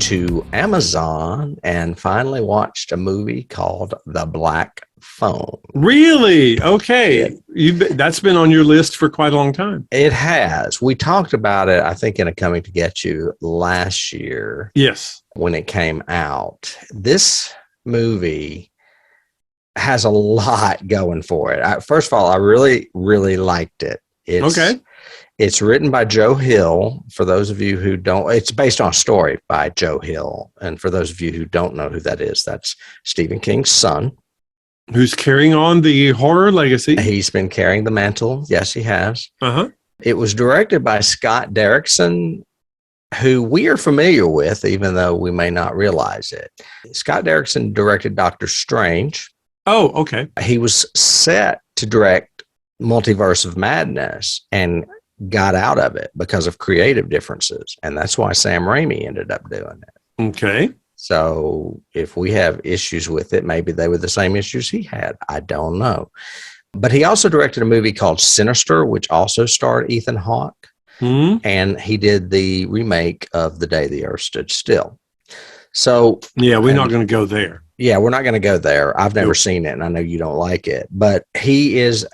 to Amazon and finally watched a movie called The Black Phone. Really? Okay. That's been on your list for quite a long time. It has. We talked about it, I think, in a Coming to Get You last year. Yes. When it came out. This movie has a lot going for it. First of all, I really, really liked it. It's written by Joe Hill. For those of you who don't, it's based on a story by Joe Hill. And for those of you who don't know who that is, that's Stephen King's son. Who's carrying on the horror legacy. He's been carrying the mantle. Yes, he has. Uh-huh. It was directed by Scott Derrickson, who we are familiar with, even though we may not realize it. Scott Derrickson directed Doctor Strange. Oh, okay. He was set to direct Multiverse of Madness and got out of it because of creative differences. And that's why Sam Raimi ended up doing it. Okay. So if we have issues with it, maybe they were the same issues he had. I don't know. But he also directed a movie called Sinister, which also starred Ethan Hawke. Mm-hmm. And he did the remake of The Day the Earth Stood Still. So yeah, we're not going to go there. Yeah, we're not going to go there. I've never seen it, and I know you don't like it. But he is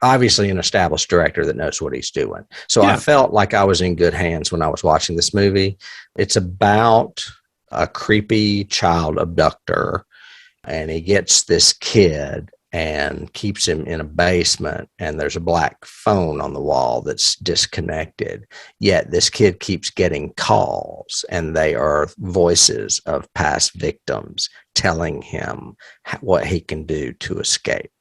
obviously an established director that knows what he's doing. So I felt like I was in good hands when I was watching this movie. It's about a creepy child abductor, and he gets this kid and keeps him in a basement, and there's a black phone on the wall that's disconnected. Yet this kid keeps getting calls, and they are voices of past victims telling him what he can do to escape.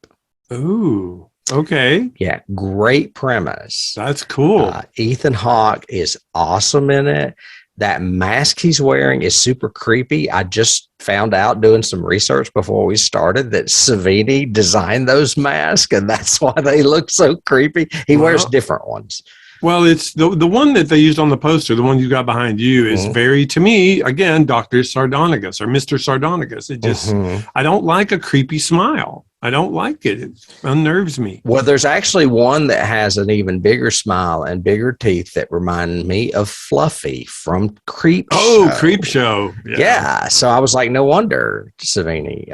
Ooh, okay. Yeah, great premise. That's cool. Ethan Hawke is awesome in it. That mask he's wearing is super creepy. I just found out doing some research before we started that Savini designed those masks, and that's why they look so creepy. He wears different ones. Well, it's the one that they used on the poster, the one you got behind you, is very, to me, again, Dr. Sardonicus or Mr. Sardonicus. It just, I don't like a creepy smile. I don't like it. It unnerves me. Well, there's actually one that has an even bigger smile and bigger teeth that remind me of Fluffy from Creep Show. Oh, Creep Show. Yeah. So I was like, no wonder Savini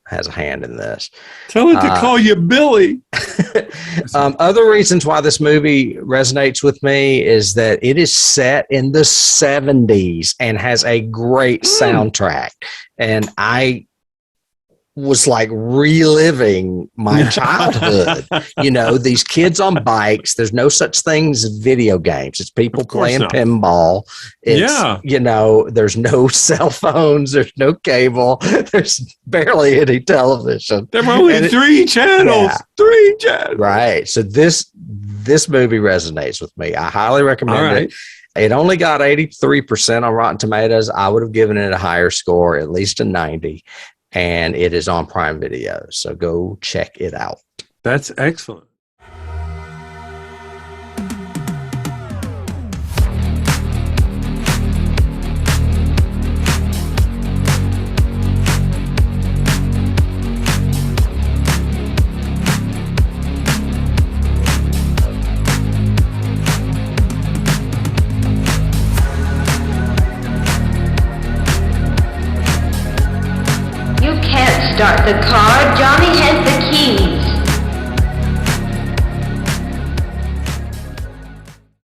has a hand in this. Tell it to call you Billy. Other reasons why this movie resonates with me is that it is set in the 70s and has a great soundtrack. And I was like reliving my childhood. You know, these kids on bikes. There's no such thing as video games. It's people playing pinball. It's, you know, there's no cell phones. There's no cable. There's barely any television. There were only three channels. Three channels. Right. So this movie resonates with me. I highly recommend it. It only got 83% on Rotten Tomatoes. I would have given it a higher score, at least a 90. And it is on Prime Video. So go check it out. That's excellent. Start the car. Johnny has the key.